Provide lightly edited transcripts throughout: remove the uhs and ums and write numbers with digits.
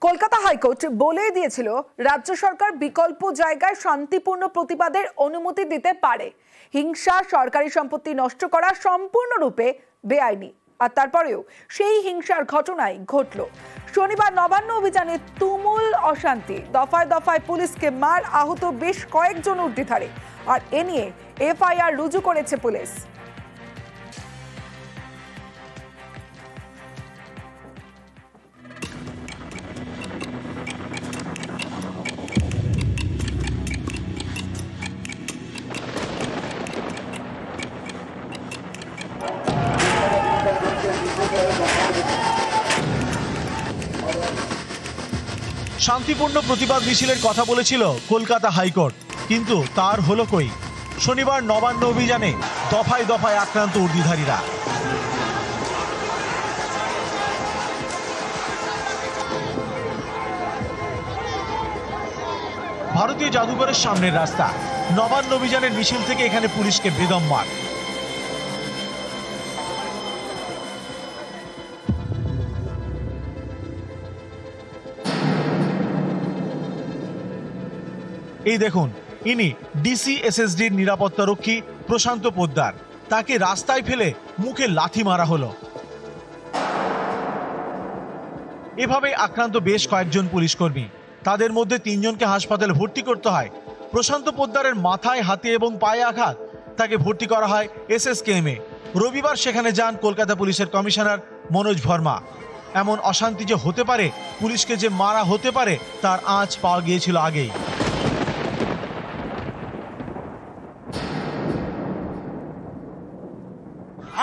Kolkata high court বলেই দিয়েছিল রাজ্য সরকার বিকল্প জায়গায় শান্তিপূর্ণ প্রতিবাদের অনুমতি দিতে পারে। হিংসা, সরকারি সম্পত্তি নষ্ট করা সম্পূর্ণরূপে বেআইনি। আর তারপরেও সেই হিংসার ঘটনাই ঘটল। শনিবার নবান্ন অভিযানে তুমুল অশান্তি, দফায় দফায় পুলিশকে মার, আহত বেশ কয়েকজন উর্দিধারী। আর এ নিয়ে এফআইআর রুজু করেছে পুলিশ। শান্তিপূর্ণ প্রতিবাদ মিছিলের কথা বলেছিল কলকাতা হাইকোর্ট, কিন্তু তার হলো কই? শনিবার নবান্ন অভিযানে দফায় দফায় আক্রান্ত উর্দিধারীরা। ভারতীয় জাদুঘরের সামনের রাস্তা, নবান্ন অভিযানের মিছিল থেকে এখানে পুলিশকে বেদম মার। এই দেখুন, ইনি ডিসিএসএসডির নিরাপত্তারক্ষী প্রশান্ত পোদ্দার। তাকে রাস্তায় ফেলে মুখে লাথি মারা হলো। এভাবে আক্রান্ত বেশ কয়েকজন পুলিশ কর্মী, তাদের মধ্যে 3 জনকে হাসপাতালে ভর্তি করতে হয়। প্রশান্ত পোদ্দারের মাথায়, হাতে এবং পায়ে আঘাত, তাকে ভর্তি করা হয় এসএসকেএমে। রবিবার সেখানে যান কলকাতা পুলিশের কমিশনার মনোজ ভার্মা। এমন অশান্তি যে হতে পারে, পুলিশকে যে মারা হতে পারে, তার আঁচ পাওয়া গিয়েছিল আগেই।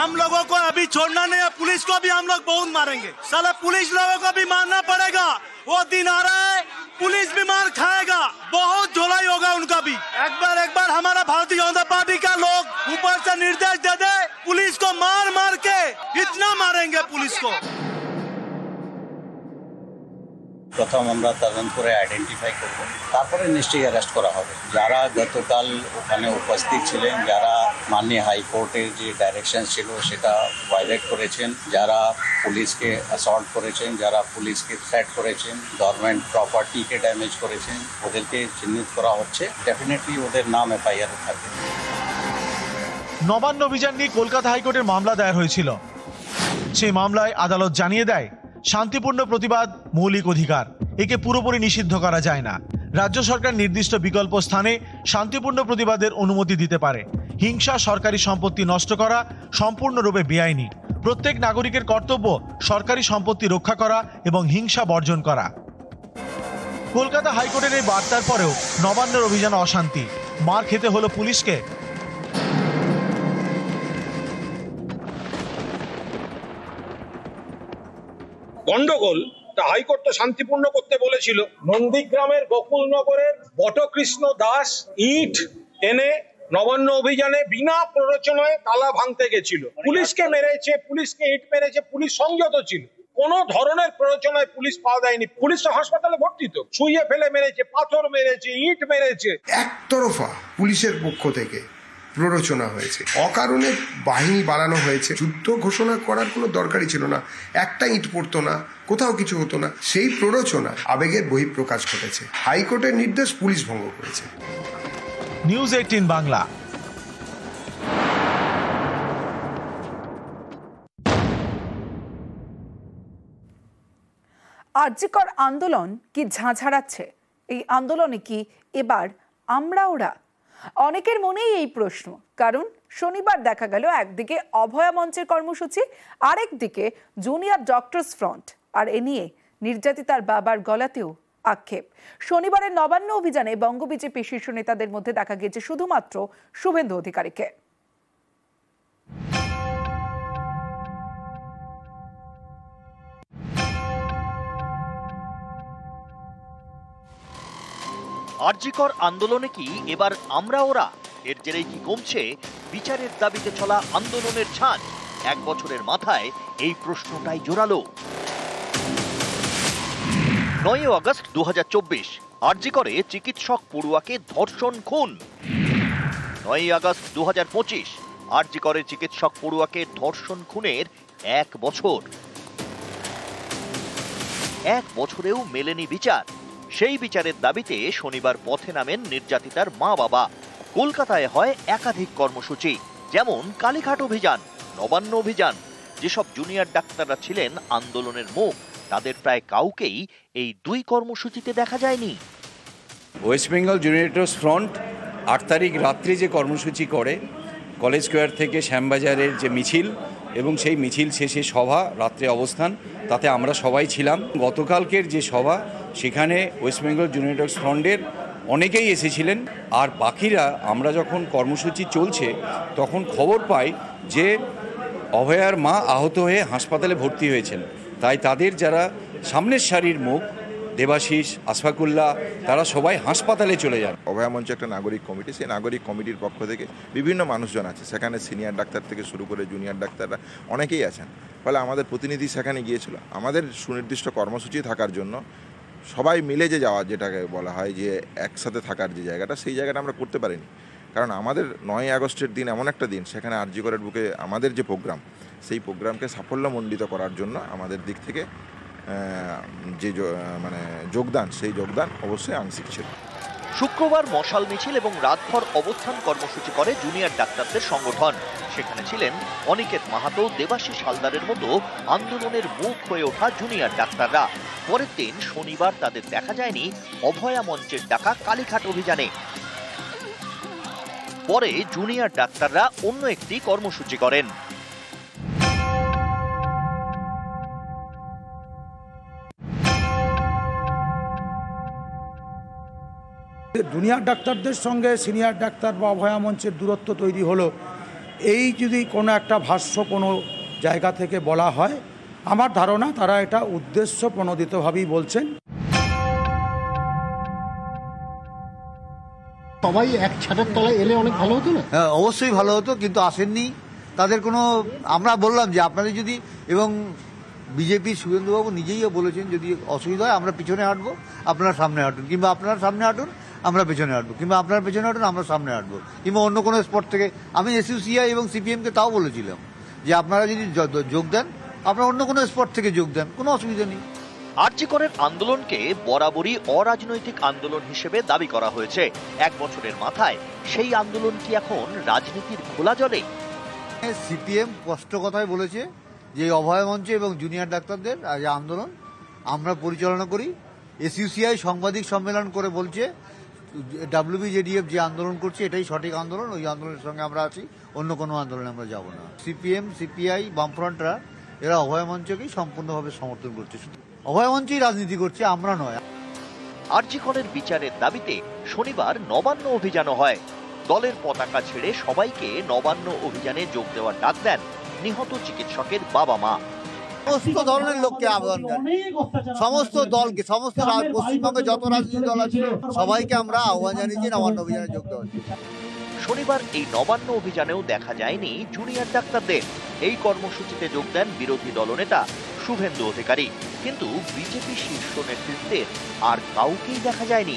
हम लोगों को अभी छोड़ना नहीं है, पुलिस को भी हम लोग बहुत मारेंगे। साला पुलिस लोगों को भी मारना पड़ेगा। वो दिन आ रहा है, पुलिस भी मार खाएगा, बहुत झोलाई होगा उनका भी। एक बार हमारा भारतीय जनता पार्टी का लोग ऊपर से निर्देश दे दे, पुलिस को मार मार के इतना मारेंगे पुलिस को। প্রথম আমরা তদন্ত করে আইডেন্টিফাই করব, তারপরে নিশ্চয়ই অ্যারেস্ট করা হবে। যারা গতকাল ওখানে উপস্থিত ছিলেন, যারা মাননীয় হাইকোর্টের যে ডাইরেকশন ছিল সেটা ভায়োলেট করেছেন, যারা পুলিশকে অ্যাসল্ট করেছেন, যারা পুলিশকে থ্রেট করেছেন, গভর্নমেন্ট প্রপার্টিকে ড্যামেজ করেছেন, ওদেরকে চিহ্নিত করা হচ্ছে। ডেফিনেটলি ওদের নাম এফআইআর থাকবে। নবান্ন অভিযান নিয়ে কলকাতা হাইকোর্টের মামলা দায়ের হয়েছিল। সেই মামলায় আদালত জানিয়ে দেয়, শান্তিপূর্ণ প্রতিবাদ মৌলিক অধিকার, একে পুরোপুরি নিষিদ্ধ করা যায় না। রাজ্য সরকার নির্দিষ্ট বিকল্প স্থানে শান্তিপূর্ণ প্রতিবাদের অনুমতি দিতে পারে। হিংসা, সরকারি সম্পত্তি নষ্ট করা সম্পূর্ণরূপে বেআইনি। প্রত্যেক নাগরিকের কর্তব্য সরকারি সম্পত্তি রক্ষা করা এবং হিংসা বর্জন করা। কলকাতা হাইকোর্টের এই বার্তার পরেও নবান্নের অভিযানে অশান্তি, মার খেতে হলো পুলিশকে। গন্ডগোল হাইকোর্ট তো শান্তিপূর্ণ করতে বলেছিল। নন্দীগ্রামের গোকুলনগরের বটকৃষ্ণ দাস ইট এনে নবান্ন অভিযানে বিনা প্ররোচনায় তালা ভাঙতে গেছিল, পুলিশকে মেরেছে, পুলিশকে ইট মেরেছে, পুলিশ সংযত ছিল, কোন ধরনের প্ররোচনায় পুলিশ পাওয়া দেয়নি। পুলিশ তো হাসপাতালে ভর্তি, তো ছুঁয়ে ফেলে মেরেছে, পাথর মেরেছে, ইট মেরেছে। একতরফা পুলিশের পক্ষ থেকে প্ররোচনা হয়েছে, অকারণে বাহিনী বাড়ানো হয়েছে। যুদ্ধ ঘোষণা করার কোনো দরকারই ছিল না, একটা ইট পড়তো না, কোথাও কিছু হতো না। সেই প্ররোচনা, আবেগের বহিঃপ্রকাশ ঘটেছে। হাইকোর্টের নির্দেশ পুলিশ ভঙ্গ করেছে। নিউজ 18 বাংলা। আরজিকর আন্দোলন কি ঝাঁঝাড়াচ্ছে? এই আন্দোলনে কি এবার আমরা ওরা? অনেকের মনেই এই প্রশ্ন, কারণ শনিবার দেখা গেল একদিকে অভয়া মঞ্চের কর্মসূচি, আরেকদিকে জুনিয়র ডক্টরস ফ্রন্ট। আর এ নিয়ে নির্যাতিতার বাবার গলাতেও আক্ষেপ। শনিবারের নবান্ন অভিযানে বঙ্গ বিজেপি শীর্ষ নেতাদের মধ্যে দেখা গিয়েছে শুধুমাত্র শুভেন্দু অধিকারীকে। আরজিকর আন্দোলনে কি এবার আমরা ওরা? এর জেরেই কি কমছে বিচারের দাবিতে চলা আন্দোলনের ঝাঁজ? 1 বছরের মাথায় এই প্রশ্নটাই জোরালো। 9 আগস্ট 2024 আরজিকরে চিকিৎসক পড়ুয়াকে ধর্ষণ, খুন। 9 আগস্ট 2025 আরজিকরে চিকিৎসক পড়ুয়াকে ধর্ষণ, খুনের 1 বছর। 1 বছরেও মেলেনি বিচার। সেই বিচারের দাবিতে শনিবার পথে নামেন নির্যাতিতার মা বাবা। কলকাতায় হয় একাধিক কর্মসূচি, যেমন কালীঘাট অভিযান, নবান্ন অভিযান। যেসব জুনিয়র ডাক্তাররা ছিলেন আন্দোলনের মুখ, তাদের প্রায় কাউকেই এই 2 কর্মসূচিতে দেখা যায়নি। ওয়েস্ট বেঙ্গল জুনিয়র্স ফ্রন্ট 8 তারিখ রাত্রে যে কর্মসূচি করে, কলেজ স্কোয়ার থেকে শ্যামবাজারের যে মিছিল এবং সেই মিছিল শেষে সভা, রাত্রে অবস্থান, তাতে আমরা সবাই ছিলাম। গতকালকের যে সভা, সেখানে ওয়েস্ট বেঙ্গল জুনিয়র্স ফ্রন্টের অনেকেই এসেছিলেন। আর বাকিরা, আমরা যখন কর্মসূচি চলছে তখন খবর পাই যে অভয়ার মা আহত হয়ে হাসপাতালে ভর্তি হয়েছেন। তাই তাদের যারা সামনের সারির মুখ, দেবাশিস, আশফাকুল্লাহ, তারা সবাই হাসপাতালে চলে যান। অভয়া মঞ্চ একটা নাগরিক কমিটি, সেই নাগরিক কমিটির পক্ষ থেকে বিভিন্ন মানুষজন আছে, সেখানে সিনিয়র ডাক্তার থেকে শুরু করে জুনিয়র ডাক্তাররা অনেকেই আছেন। ফলে আমাদের প্রতিনিধি সেখানে গিয়েছিল আমাদের সুনির্দিষ্ট কর্মসূচি থাকার জন্য। সবাই মিলে যে যাওয়া, যেটাকে বলা হয় যে একসাথে থাকার যে জায়গাটা, সেই জায়গাটা আমরা করতে পারিনি। কারণ আমাদের 9ই আগস্টের দিন এমন একটা দিন, সেখানে আরজি করের বুকে আমাদের যে প্রোগ্রাম, সেই প্রোগ্রামকে সাফল্যমণ্ডিত করার জন্য আমাদের দিক থেকে যে যোগদান, সেই যোগদান অবশ্যই আংশিক ছিল। শুক্রবার মশাল মিছিল এবং রাতভর অবস্থান কর্মসূচি করে জুনিয়র ডাক্তারদের সংগঠন। সেখানে ছিলেন অনিকেত মাহাতো, দেবাশিস হালদারের মতো আন্দোলনের মুখ হয়ে ওঠা জুনিয়র ডাক্তাররা। পরের দিন শনিবার তাদের দেখা যায়নি অভয়া মঞ্চের ডাকা কালীঘাট অভিযানে। পরে জুনিয়র ডাক্তাররা অন্য একটি কর্মসূচি করেন। জুনিয়র ডাক্তারদের সঙ্গে সিনিয়র ডাক্তার বা অভয়া মঞ্চের দূরত্ব তৈরি হলো, এই যদি কোনো একটা ভাষ্য কোনো জায়গা থেকে বলা হয়, আমার ধারণা তারা এটা উদ্দেশ্য প্রণোদিতভাবেই বলছেন। সবাই এক ছাদের তলায় এলে অনেক ভালো হতো না? হ্যাঁ, অবশ্যই ভালো হতো, কিন্তু আসেননি। তাদের কোনো, আমরা বললাম যে আপনাদের যদি, এবং বিজেপির শুভেন্দুবাবু নিজেইও বলেছেন, যদি অসুবিধা হয় আমরা পিছনে হাঁটবো, আপনারা সামনে হাঁটুন, কিংবা আপনারা সামনে হাঁটুন আমরা পেছনে হাঁটবো, কিংবা আপনারা পেছনে হাঁটুন আমরা সামনে হাঁটবো, কিংবা অন্য কোনো স্পট থেকে। আমি এসইউসিআই এবং সিপিএমকে তাও বলেছিলাম যে আপনারা যদি যোগ দেন, আপনারা অন্য কোনো স্পট থেকে যোগ দেন, কোনো অসুবিধা নেই। আরজি করের আন্দোলনকে বরাবরই অরাজনৈতিক আন্দোলন হিসেবে দাবি করা হয়েছে। 1 বছরের মাথায় সেই আন্দোলন কি এখন রাজনীতির খোলা জলে? সিপিএম স্পষ্ট কথাই বলেছে যে অভয় মঞ্চ এবং জুনিয়র ডাক্তারদের যে আন্দোলন আমরা পরিচালনা করি। এসইউসিআই সাংবাদিক সম্মেলন করে বলছে WBJDF যে আন্দোলন করছে এটাই সঠিক আন্দোলন, ওই আন্দোলনের সঙ্গে আমরা আছি, অন্য কোনো আন্দোলনে আমরা যাব না। সিপিএম, সিপিআই, বামফ্রন্টরা এরা অভয় মঞ্চকেই সম্পূর্ণভাবে সমর্থন করছে। অভয় মঞ্চই রাজনীতি করছে, আমরা নয়। আরজি করের বিচারের দাবিতে শনিবার নবান্ন অভিযানও হয়। দলের পতাকা ছেড়ে সবাইকে নবান্ন অভিযানে যোগ দেওয়ার ডাক দেন নিহত চিকিৎসকের বাবা মা। সমস্ত ধরনের লোককে আহ্বান জানাই, সমস্ত দলকে, সমস্ত পশ্চিমবঙ্গে যত রাজনৈতিক দল আছে সবাইকে আমরা আহ্বান জানিয়েছি নবান্ন অভিযানে যোগ দেওয়ার জন্য। শনিবার এই নবান্ন অভিযানেও দেখা যায়নি জুনিয়র ডাক্তারদের। এই কর্মসূচিতে যোগ দেন বিরোধী দলনেতা শুভেন্দু অধিকারী, কিন্তু বিজেপি শীর্ষ নেতৃত্বের আর কাউকেই দেখা যায়নি।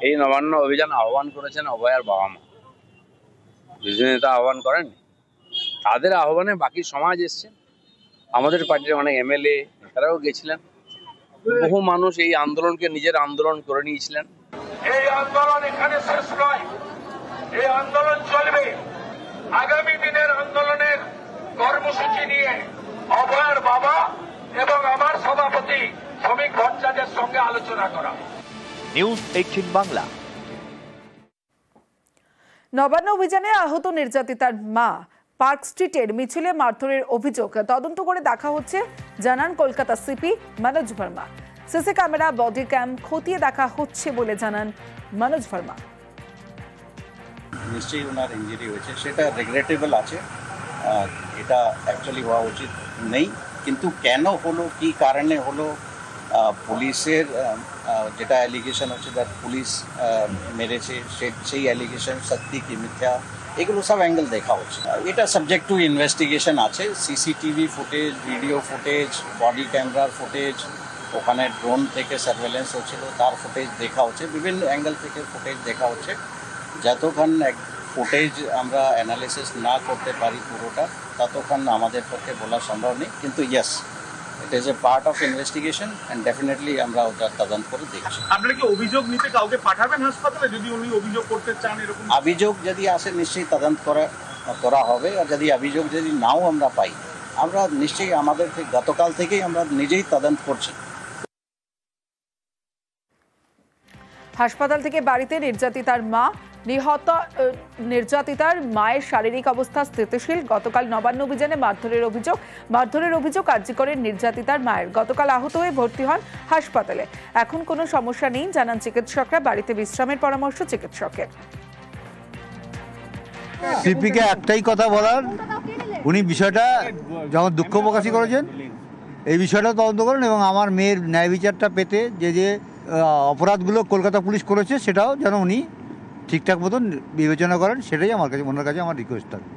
এই নবান্ন অভিযান আহ্বান করেছেন অভয়ার বাবা মা, বিরোধী নেতা আহ্বান করেন। তাদের আহ্বানে বাকি সমাজ এসছে, আমাদের পার্টির অনেক এমএলএ তারাও গেছিলেন। বহু মানুষ এই আন্দোলনকে নিজের আন্দোলন করে নিয়েছিলেন। এই আন্দোলন এখানে শেষ নয়, এই আন্দোলন চলবে। আগামী দিনের আন্দোলনের কর্মসূচি নিয়ে অভয়ার বাবা এবং আমার সভাপতি শ্রমিক ভট্টাচার্যের সঙ্গে আলোচনা করা। নিউজ 18 বাংলা। নবান্ন অভিযানে আহত নির্যাতিতার মা পার্ক স্ট্রিটের মিছিলে মারধরের অভিযোগ তদন্ত করে দেখা হচ্ছে, জানান Kolkata CP Manoj Verma. CC camera, body cam খতিয়ে দেখা হচ্ছে বলে জানান মনোজ ভার্মা। নিশ্চয়ই ওনার ইঞ্জুরি হয়েছে, সেটা রেগ্রেটেবল আছে, এটা অ্যাকচুয়ালি হওয়া উচিত নেই। কিন্তু কেন হলো, কি কারণে হলো, পুলিশের যেটা অ্যালিগেশন হচ্ছে দ্যাট পুলিশ মেরেছে, সেই অ্যালিগেশন সত্যি কি মিথ্যা, এগুলো সব অ্যাঙ্গেল দেখা হচ্ছে। এটা সাবজেক্ট টু ইনভেস্টিগেশন আছে। CCTV footage, video footage, body ক্যামেরার ফুটেজ, ওখানে ড্রোন থেকে সার্ভেলেন্স হচ্ছিল তার ফুটেজ দেখা হচ্ছে, বিভিন্ন অ্যাঙ্গেল থেকে ফুটেজ দেখা হচ্ছে। যতক্ষণ ফুটেজ আমরা অ্যানালিসিস না করতে পারি পুরোটা, ততক্ষণ আমাদের পক্ষে বলা সম্ভব নেই। কিন্তু yes, it is a part of investigation and definitely আমরা ওটা তদন্ত করে দেখছি। আপনারা কি অভিযোগ নিতে কাউকে পাঠাবেন হাসপাতালে যদি উনি অভিযোগ করতে চান? এরকম অভিযোগ যদি আসে নিশ্চয়ই তদন্ত করা হবে, আর যদি অভিযোগ যদি নাও আমরা পাই, আমরা নিশ্চয়ই আমাদের গতকাল থেকেই আমরা নিজেই তদন্ত করছি। হাসপাতাল থেকে বাড়িতে নির্যাতিতার মা, নিহত নির্যাতিতার মায়ের শারীরিক অবস্থা স্থিতিশীল। গতকাল নবান্ন অভিযানে মারধরের অভিযোগ আরজিকরের নির্যাতিতার মায়ের। গতকাল আহত হয়ে ভর্তি হন হাসপাতালে। এখন কোনো সমস্যা নেই জানান চিকিৎসকরা। বাড়িতে বিশ্রামের পরামর্শ চিকিৎসকের। সিপিকে একটাই কথা বলার, উনি বিষয়টা যখন দুঃখ প্রকাশই করেছেন, এই বিষয়টা তদন্ত করেন এবং আমার মেয়ের ন্যায় বিচারটা পেতে যে অপরাধগুলো কলকাতা পুলিশ করেছে সেটাও যেন উনি ঠিকঠাক মতন বিবেচনা করেন, সেটাই আমার কাছে ওনার কাছে আমার রিকোয়েস্ট থাকবে।